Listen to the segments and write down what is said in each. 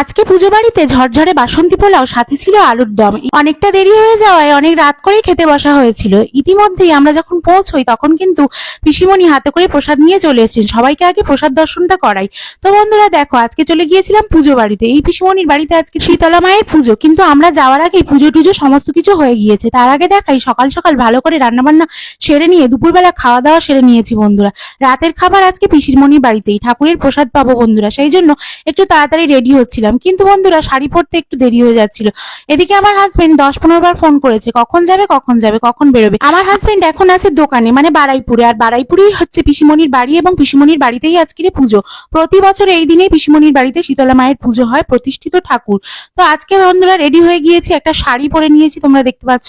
আজকে পুজো বাড়িতে ঝরঝরে বাসন্তী পোলাও, সাথে ছিল আলুর দম। অনেকটা দেরি হয়ে যাওয়ায় অনেক রাত করেই খেতে বসা হয়েছিল। ইতিমধ্যেই আমরা যখন পৌঁছই তখন কিন্তু পিসিমণি হাতে করে প্রসাদ নিয়ে চলে এসেছেন। সবাইকে আগে প্রসাদ দর্শনটা করাই। তো বন্ধুরা দেখো, আজকে চলে গিয়েছিলাম পুজো বাড়িতে। এই পিসিমণির বাড়িতে আজকে শীতলা মায়ের পুজো, কিন্তু আমরা যাওয়ার আগেই পুজো টুজো সমস্ত কিছু হয়ে গিয়েছে। তার আগে দেখাই, সকাল সকাল ভালো করে রান্নাবান্না সেরে নিয়ে দুপুরবেলা খাওয়া দাওয়া সেরে নিয়েছি বন্ধুরা। রাতের খাবার আজকে পিসিমণির বাড়িতেই, ঠাকুরের প্রসাদ পাবো বন্ধুরা, সেই জন্য একটু তাড়াতাড়ি রেডি হচ্ছিলাম। কিন্তু বন্ধুরা শাড়ি পরতে একটু দেরি হয়ে যাচ্ছিল। এদিকে আমার হাজবেন্ড 10-15 বার ফোন করেছে, কখন যাবে কখন যাবে কখন বেরোবে। আমার হাজবেন্ড এখন আছে দোকানে, মানে বারাইপুরে। আর বারাইপুরেই হচ্ছে পিসিমণির বাড়ি, এবং পিসিমণির বাড়িতেই আজকে পুজো। প্রতি বছর এই দিনেই পিসিমণির বাড়িতে শীতলা মায়ের পুজো হয়, প্রতিষ্ঠিত ঠাকুর। তো আজকে বন্ধুরা রেডি হয়ে গিয়েছি, একটা শাড়ি পরে নিয়েছি তোমরা দেখতে পাচ্ছ।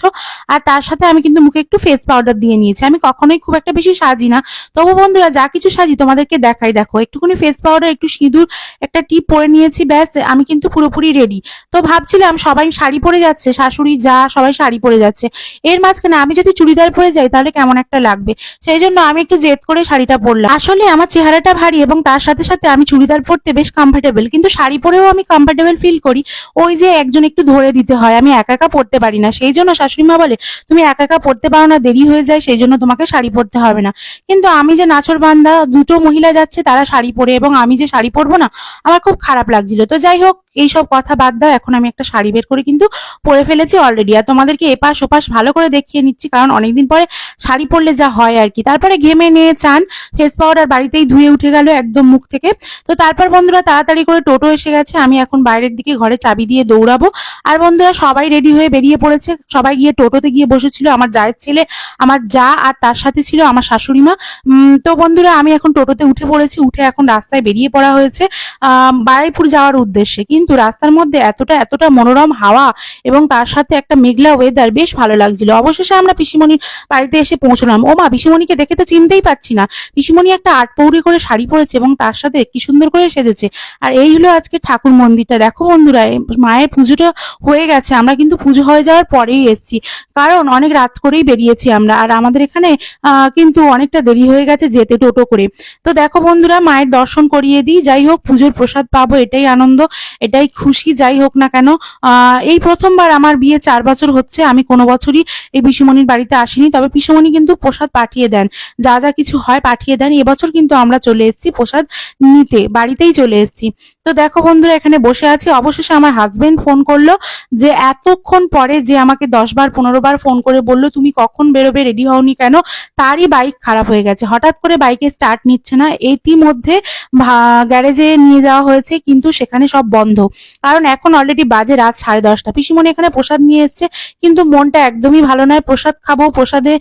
আর তার সাথে আমি কিন্তু মুখে একটু ফেস পাউডার দিয়ে নিয়েছি। আমি কখনোই খুব একটা বেশি সাজি না, তবু বন্ধুরা যা কিছু সাজি তোমাদেরকে দেখাই। দেখো, একটুখানি ফেস পাউডার, একটু সিঁদুর, একটা টিপ পরে নিয়েছি, ব্যাস আমি কিন্তু পুরোপুরি রেডি। তো ভাবছিলাম সবাই শাড়ি পরে যাচ্ছে, শাশুড়ি যা সবাই শাড়ি পরে যাচ্ছে, এর মাঝখানে আমি যদি চুড়িদার পরে যাই তাহলে কেমন একটা লাগবে। সেই জন্য আমি একটু জেদ করে শাড়িটা পরলাম। আসলে আমার চেহারাটা ভারী এবং তার সাথে সাথে আমি চুড়িদার পরতে বেশ কমফোর্টেবল, কিন্তু শাড়ি পরেও আমি কমফোর্টেবল ফিল করি। ওই যে একজন একটু ধরে দিতে হয়, আমি একা একা পরতে পারি না। সেই জন্য শাশুড়ি মা বলে, তুমি একা একা পরতে পারো না, দেরি হয়ে যায়, সেই জন্য তোমাকে শাড়ি পরতে হবে না। কিন্তু আমি যে নাছর বান্দা, দুটো মহিলা যাচ্ছে তারা শাড়ি পরে, এবং আমি যে শাড়ি পরবো না, আমার খুব খারাপ লাগছিল। তো যাই হোক, এইসব কথা বাদ দাও, এখন আমি একটা শাড়ি বের করে কিন্তু পরে ফেলেছি অলরেডি। আর তোমাদেরকে এপাশ ওপাশ ভালো করে দেখিয়ে নিচ্ছি, কারণ অনেকদিন পরে শাড়ি পরলে যা হয় আর কি। তারপরে ঘেমে নিয়ে চান, ফেস পাউডার বাড়িতেই ধুয়ে উঠে গেল একদম মুখ থেকে। তো তারপর বন্ধুরা তাড়াতাড়ি করে টোটো এসে গেছে, আমি এখন বাইরের দিকে ঘরে চাবি দিয়ে দৌড়াবো। আর বন্ধুরা সবাই রেডি হয়ে বেরিয়ে পড়েছে, সবাই গিয়ে টোটোতে গিয়ে বসেছিল। আমার জায়ের ছেলে, আমার যা, আর তার সাথে ছিল আমার শাশুড়ি মা। তো বন্ধুরা আমি এখন টোটোতে উঠে পড়েছি, উঠে এখন রাস্তায় বেরিয়ে পড়া হয়েছে বারুইপুর যাওয়ার উদ্দেশ্যে। কিন্তু রাস্তার মধ্যে এতটা মনোরম হাওয়া এবং তার সাথে একটা মেঘলা ওয়েদার, বেশ ভালো লাগছিল। অবশেষে আমরা পিসিমণির বাড়িতে এসে পৌঁছলাম। ও মা, পিসিমণিকে দেখে তো চিনতেই পারছি না। পিসিমণি একটা আটপৌরি করে শাড়ি পরেছে এবং তার সাথে কি সুন্দর করে সেজেছে। আর এই হলো আজকে ঠাকুর মন্দিরটা। দেখো বন্ধুরা, মায়ের পুজোটা হয়ে গেছে, আমরা কিন্তু পুজো হয়ে যাওয়ার পরেই এসেছি, কারণ অনেক রাত করেই বেরিয়েছি আমরা। আর আমাদের এখানে কিন্তু অনেকটা দেরি হয়ে গেছে যেতে টোটো করে। তো দেখো বন্ধুরা, মায়ের দর্শন করিয়ে দিই। যাই হোক, পুজোর প্রসাদ পাবো, এটাই আনন্দ, এটাই খুশি। যাই হোক না কেন, এই প্রথমবার আমার বিয়ে 4 বছর হচ্ছে, আমি কোনো বছরই এই পিসিমণির বাড়িতে আসিনি। তবে পিসিমণি কিন্তু প্রসাদ পাঠিয়ে দেন, যা যা কিছু হয় পাঠিয়ে দেন। এবছর কিন্তু আমরা চলে এসেছি প্রসাদ নিতে, বাড়িতেই চলে এসেছি। তো দেখো বন্ধুরা, এখানে বসে আছি। অবশেষে আমার হাজবেন্ড ফোন করলো, যে এতক্ষণ পরে, যে আমাকে 10-15 বার ফোন করে বললো তুমি কখন বেরোবে, রেডি হওনি কেন। তারই বাইক খারাপ হয়ে গেছে, হঠাৎ করে বাইকে স্টার্ট নিচ্ছে না। ইতিমধ্যে গ্যারেজে নিয়ে যাওয়া হয়েছে, কিন্তু সেখানে সব বন্ধ, কারণ এখন অলরেডি বাজে রাত 10:30। পিসিমণি এখানে প্রসাদ নিয়ে এসছে, কিন্তু মনটা একদমই ভালো নয়। প্রসাদ খাবো, প্রসাদে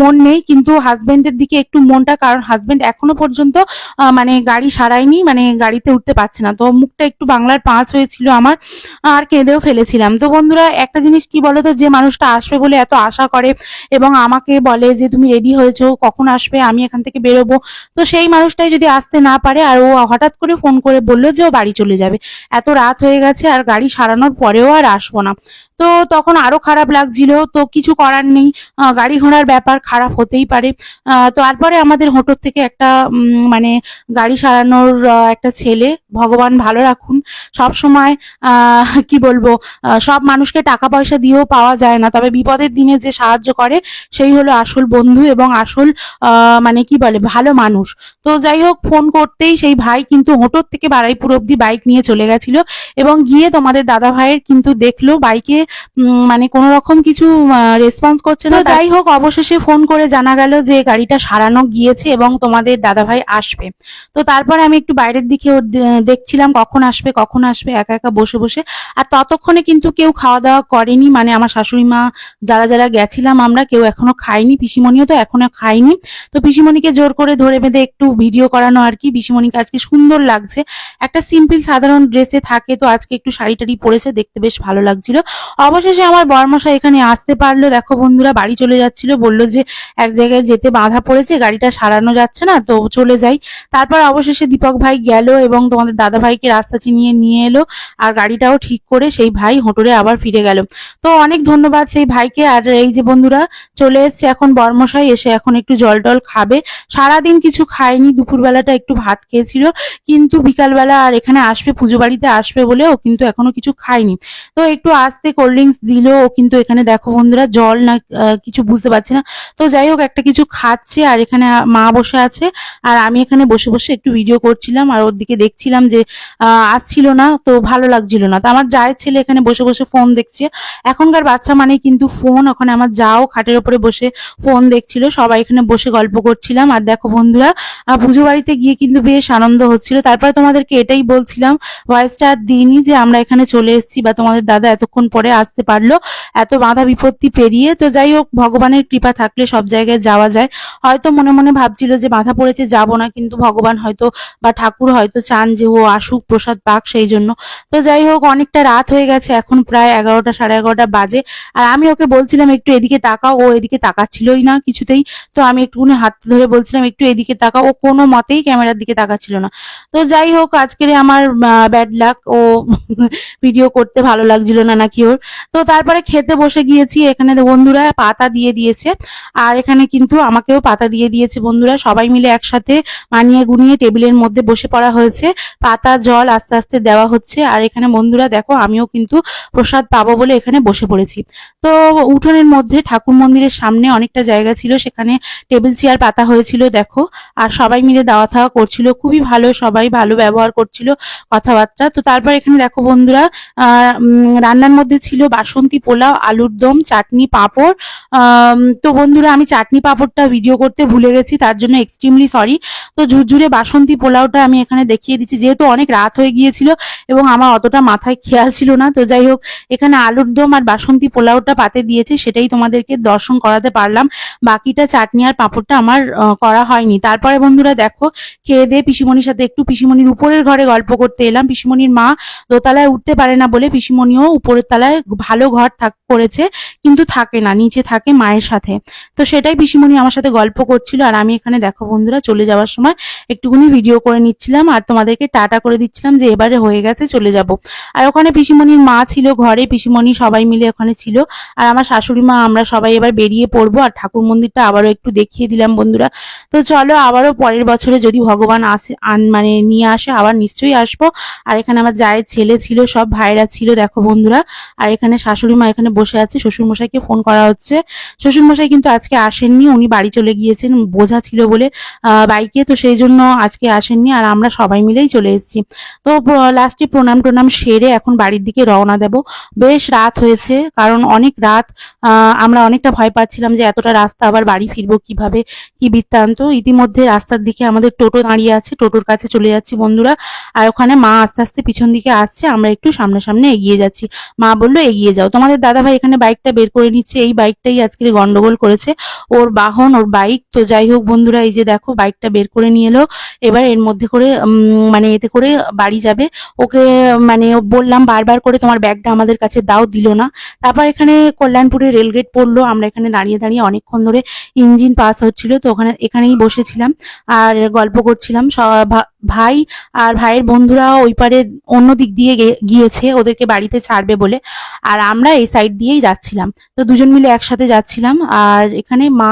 মন নেই, কিন্তু হাজবেন্ডের দিকে একটু মনটা, কারণ হাজবেন্ড এখনো পর্যন্ত মানে গাড়ি সারায়নি, মানে গাড়িতে উঠতে পারছে না। তো মুখটা একটু বাংলার পাঁচ হয়েছিল আমার, আর কেঁদেও ফেলেছিলাম। তো বন্ধুরা একটা জিনিস কি বলতো, যে মানুষটা আসবে বলে এত আশা করে এবং আমাকে বলে যে তুমি রেডি হয়েছো, কখন আসবে, আমি এখান থেকে বেরোবো, তো সেই মানুষটাই যদি আসতে না পারে, আর ও হঠাৎ করে ফোন করে বললো যে ও বাড়ি চলে যাবে, এত রাত হয়ে গেছে আর গাড়ি সারানোর পরেও আর আসবো না, তো তখন আরো খারাপ লাগছিল। তো কিছু করার নেই, গাড়ি ঘোড়ার ব্যাপার, খারাপ হতেই পারে। তো তারপরে আমাদের হোটেল থেকে একটা মানে গাড়ি সারানোর একটা ছেলে, ভগবান ভালো রাখুন, সব সময় কি বলবো, সব মানুষকে টাকা পয়সা দিয়েও পাওয়া যায় না, তবে বিপদের দিনে যে সাহায্য করে সেই হলো আসল বন্ধু এবং আসল মানে কি বলে, ভালো মানুষ। তো যাই হোক, ফোন করতেই সেই ভাই কিন্তু হোটেল থেকে বারুইপুর অব্দি বাইক নিয়ে চলে গেছিল, এবং গিয়ে তোমাদের দাদা ভাইয়ের কিন্তু দেখলো বাইকে মানে কোনো রকম কিছু রেসপন্স করছে না। যাই হোক, অবশেষে ফোন করে জানা গেল যে গাড়িটা সারানো গিয়েছে এবং তোমাদের দাদা ভাই আসবে। তো তারপর আমি একটু বাইরের দিকে দেখছিলাম কখন আসবে কখন আসবে, একা একা বসে বসে। আর ততক্ষণে কিন্তু কেউ খাওয়া দাওয়া করেনি, মানে আমার শাশুড়ি মা, যারা যারা গেছিলাম আমরা, কেউ এখনো খাইনি, পিসিমণিও তো এখনো খাইনি। তো পিসিমণিকে জোর করে ধরে বেঁধে একটু ভিডিও করানো আর কি। পিসিমণিকে আজকে সুন্দর লাগছে, একটা সিম্পল সাধারণ ড্রেসে থাকে, তো আজকে একটু শাড়ি টাড়ি পরেছে, দেখতে বেশ ভালো লাগছিল। অবশেষে আমার বরমশাই এখানে আসতে পারলো। দেখো বন্ধুরা, বাড়ি চলে যাচ্ছিল, বললো যে এক জায়গায় যেতে বাধা পড়েছে, গাড়িটা সারানো যাচ্ছে না, তো চলে যাই। তারপর অবশেষে দীপক ভাই গেল এবং তোমাদের দাদা ভাই ভাইকে রাস্তা চিনিয়ে নিয়ে এলো আর গাড়িটাও ঠিক করে সেই ভাই হোটরে আবার ফিরে গেল। তো অনেক ধন্যবাদ সেই ভাইকে। আর এই যে বন্ধুরা চলে এসছে এখন বরমশাই, এসে এখন একটু জল টল খাবে। সারাদিন কিছু খায়নি, দুপুরবেলাটা একটু ভাত খেয়েছিল, কিন্তু বিকালবেলা আর এখানে আসবে, পুজো বাড়িতে আসবে বলে ও কিন্তু এখনো কিছু খায়নি। তো একটু আসতে কোল্ড ড্রিঙ্কস দিল, ও কিন্তু এখানে দেখো বন্ধুরা জল না কিছু বুঝতে পারছে না। তো যাই হোক একটা কিছু খাচ্ছে, আর এখানে মা বসে আছে আর আমি এখানে বসে বসে একটু ভিডিও করছিলাম আর ওর দিকে দেখছিলাম যে আসছিল না, তো ভালো লাগছিল না। তো আমার জায়ের ছেলে এখানে বসে বসে ফোন দেখছে। এখনকার বাচ্চা মানে কিন্তু ফোন। ওখানে আমার যাও খাটের উপরে বসে ফোন দেখছিল, সবাই এখানে বসে গল্প করছিলাম। আর দেখো বন্ধুরা পুজো বাড়িতে গিয়ে কিন্তু বেশ আনন্দ হচ্ছিল। তারপরে তোমাদেরকে এটাই বলছিলাম, ভয়েসটা আর দিইনি, যে আমরা এখানে চলে এসেছি বা তোমাদের দাদা এতক্ষণ পরে আসতে পারলো এত বাধা বিপত্তি পেরিয়ে। তো যাই হোক, ভগবানের কৃপা থাকলে সব জায়গায় যাওয়া যায়। হয়তো মনে মনে ভাবছিল যে বাধা পড়েছে যাব না, কিন্তু ভগবান হয়তো বা ঠাকুর হয়তো চান যে ও আসুক, প্রসাদ পাক, সেই জন্য। তো যাই হোক, অনেকটা রাত হয়ে গেছে, এখন প্রায় 11টা 11:30 বাজে। আর আমি ওকে বলছিলাম একটু এদিকে তাকাও, ও এদিকে তাকাচ্ছিলই না কিছুতেই। তো আমি একটুখানি হাত ধরে বলছিলাম একটু এদিকে তাকাও, ও কোনো মতেই ক্যামেরার দিকে তাকাচ্ছিল না। তো যাই হোক, আজকের আমার ব্যাড লাক, ও ভিডিও করতে ভালো লাগছিল না নাকি ওর। তো তারপরে খেতে বসে গিয়েছি। এখানে বন্ধুরা পাতা দিয়ে দিয়েছে, আর এখানে কিন্তু আমাকেও পাতা দিয়ে দিয়েছে বন্ধুরা। সবাই মিলে একসাথে মানিয়ে গুনিয়ে টেবিলের মধ্যে বসে পড়া হয়েছে, পাতা জল আস্তে আস্তে দেওয়া হচ্ছে। আর এখানে বন্ধুরা দেখো আমিও কিন্তু প্রসাদ পাবো বলে এখানে বসে পড়েছি। তো উঠোনের মধ্যে ঠাকুর মন্দিরের সামনে অনেকটা জায়গা ছিল, সেখানে টেবিল চেয়ার পাতা হয়েছিল দেখো। আর সবাই মিলে দাওয়া থাওয়া করছিল, খুবই ভালো, সবাই ভালো ব্যবহার করছিল, কথাবার্তা। তো তারপর এখানে দেখো বন্ধুরা রান্নার মধ্যে ছিল বাসন্তী পোলাও, আলুর দম, চাটনি, পাঁপড়। তো বন্ধুরা আমি চাটনি পাঁপড়টা ভিডিও করতে ভুলে গেছি, তার জন্য এক্সট্রিমলি সরি। তো ঝুরঝুরে বাসন্তী পোলাওটা আমি এখানে দেখিয়ে দিচ্ছি, যেহেতু অনেক রাত হয়ে গিয়েছিল এবং আমার অতটা মাথায় খেয়াল ছিল না। তো যাই হোক, এখানে আলুর দম আর বাসন্তী পোলাওটা পাতে দিয়েছে, সেটাই তোমাদেরকে দর্শন করাতে পারলাম। বাকিটা চাটনি আর পাঁপড়টা আমার করা হয়নি। তারপরে বন্ধুরা দেখো খেয়ে দিয়ে পিসিমণির সাথে একটু পিসিমণির উপরের ঘরে গল্প করতে এলাম। পিসিমণির মা দোতলায় উঠতে পারে না বলে পিসিমণিও উপরের তলায় ভালো ঘর করেছে, কিন্তু থাকে না, নিচে থাকে মায়ের সাথে। তো সেটাই পিসিমণি আমার সাথে গল্প করছিল, আর আমি এখানে দেখো বন্ধুরা চলে যাওয়ার সময় একটুখানি ভিডিও করে নিচ্ছিলাম আর তোমাদেরকে টাটা করে দিচ্ছিলাম যে এবারে হয়ে গেছে, চলে যাব। আর ওখানে পিসিমণির মা ছিল ঘরে, পিসিমণি সবাই মিলে ওখানে ছিল, আর আমার শাশুড়ি মা, আমরা সবাই এবার বেরিয়ে পড়বো। আর ঠাকুর মন্দিরটা আবারও একটু দেখিয়ে দিলাম বন্ধুরা। তো চলো আবারও পরের বছরে যদি ভগবান আসে মানে নিয়ে আসে আবার নিশ্চয়ই আসবো। আর এখানে আমার জায়ের ছেলে ছিল, সব ভাইরা ছিল দেখো বন্ধুরা। আর এখানে শাশুড়ি মা এখানে বসে আছে, শ্বশুর মশাইকে ফোন করা হচ্ছে। শ্বশুর মশাই কিন্তু আজকে আসেননি, উনি বাড়ি চলে গিয়েছেন, বোঝা ছিল বলে বাইকে, তো সেই জন্য আজকে আসেননি। আর আমরা সবাই মিলেই চলে এসেছি। তো লাস্টে প্রণাম টোনাম সেরে এখন বাড়ির দিকে রওনা দেব। বেশ রাত হয়েছে, কারণ অনেক রাত। আমরা অনেকটা ভয় পাচ্ছিলাম যে এতটা রাস্তা আবার বাড়ি ফিরবো কিভাবে, কি বৃত্তান্ত। ইতিমধ্যে রাস্তার দিকে আমাদের টোটো দাঁড়িয়ে আছে, টোটোর কাছে চলে যাচ্ছি বন্ধুরা। আর ওখানে মা আস্তে আস্তে পিছন দিকে আসছে, আমরা একটু সামনে সামনে এগিয়ে যাচ্ছি। মা বললো এগিয়ে যাও। তোমাদের দাদা ভাই এখানে বাইকটা বের করে নিচ্ছে, এই বাইকটাই আজকে গন্ডগোল করেছে, ওর বাহন, ওর বাইক। তো যাই হোক বন্ধুরা, এই যে দেখো বাইকটা বের করে নিয়ে এলো। এবার এর মধ্যে করে মানে এতে করে বাড়ি যাবে। ওকে মানে বললাম বারবার করে তোমার ব্যাগটা আমাদের কাছে দাও, দিল না। তারপর এখানে কল্যাণপুরে রেলগেট পড়লো, আমরা এখানে দাঁড়িয়ে দাঁড়িয়ে অনেকক্ষণ ধরে ইঞ্জিন পাস হচ্ছিল, তো এখানেই বসেছিলাম আর গল্প করছিলাম। ভাই আর ভাইয়ের বন্ধুরা ওই পারে অন্য দিক দিয়ে গিয়েছে ওদেরকে বাড়িতে ছাড়বে বলে, আর আমরা এই সাইড দিয়েই যাচ্ছিলাম। তো দুজন মিলে একসাথে যাচ্ছিলাম। আর এখানে মা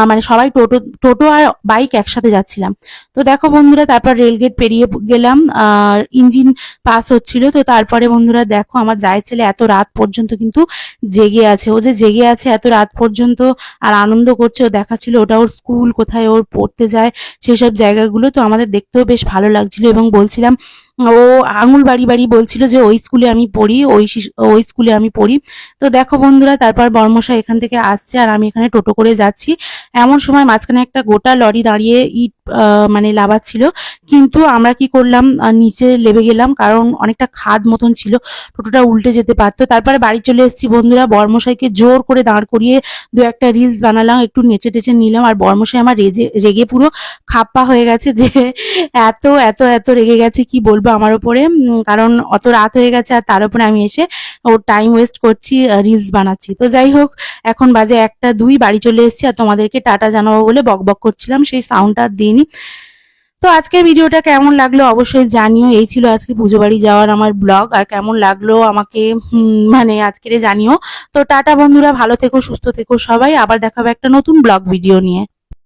মানে সবাই টোটো টোটো আর বাইক একসাথে যাচ্ছিলাম। তো দেখো বন্ধুরা, তারপর রেলগেট পেরিয়ে গেলাম, আর ইঞ্জিন পাস হচ্ছিল। তো তারপরে বন্ধুরা দেখো আমার জায়ের ছেলে এত রাত পর্যন্ত কিন্তু জেগে আছে। ও যে জেগে আছে এত রাত পর্যন্ত আর আনন্দ করছে, ও দেখাচ্ছিল ওটা ওর স্কুল, কোথায় ওর পড়তে যায় সেসব জায়গাগুলো। তো আমাদের দেখতেও বেশ ভালো লাগছিল, এবং বলছিলাম, ও আঙুল বাড়ি বাড়ি বলছিল যে ওই স্কুলে আমি পড়ি, ওই স্কুলে আমি পড়ি। তো দেখো বন্ধুরা, তারপর বর্মশা এখান থেকে আসছে আর আমি এখানে টোটো করে যাচ্ছি। এমন সময় মাঝখানে একটা গোটা লরি দাঁড়িয়ে ইট মানে লাভাচ্ছিল, কিন্তু আমরা কি করলাম, নিচে লেবে গেলাম, কারণ অনেকটা খাদ মতন ছিল, টোটোটা উল্টে যেতে পারতো। তারপরে বাড়ি চলে এসেছি বন্ধুরা, বর্মশাইকে জোর করে দাঁড় করিয়ে দু একটা রিলস বানালাম, একটু নেচে টেচে নিলাম। আর বর্মশাই আমার রেগে পুরো খাপ্পা হয়ে গেছে, যে এত এত এত রেগে গেছে কি বলবো আমার উপরে, কারণ অত রাত হয়ে গেছে আর তার উপরে আমি এসে ওর টাইম ওয়েস্ট করছি, রিলস বানাচ্ছি। তো যাই হোক, এখন বাজে 1টা 2, বাড়ি চলে এসেছি আর তোমাদেরকে টাটা জানাবো বলে বক বক করছিলাম, সেই সাউন্ডটা দিইনি। তো আজকের ভিডিওটা কেমন লাগলো অবশ্যই জানিও। এই ছিল আজকে পুজো বাড়ি যাওয়ার আমার ব্লগ। আর কেমন লাগলো আমাকে মানে আজকের জানিও। তো টাটা বন্ধুরা, ভালো থেকো, সুস্থ থেকো সবাই। আবার দেখাবে একটা নতুন ব্লগ ভিডিও নিয়ে।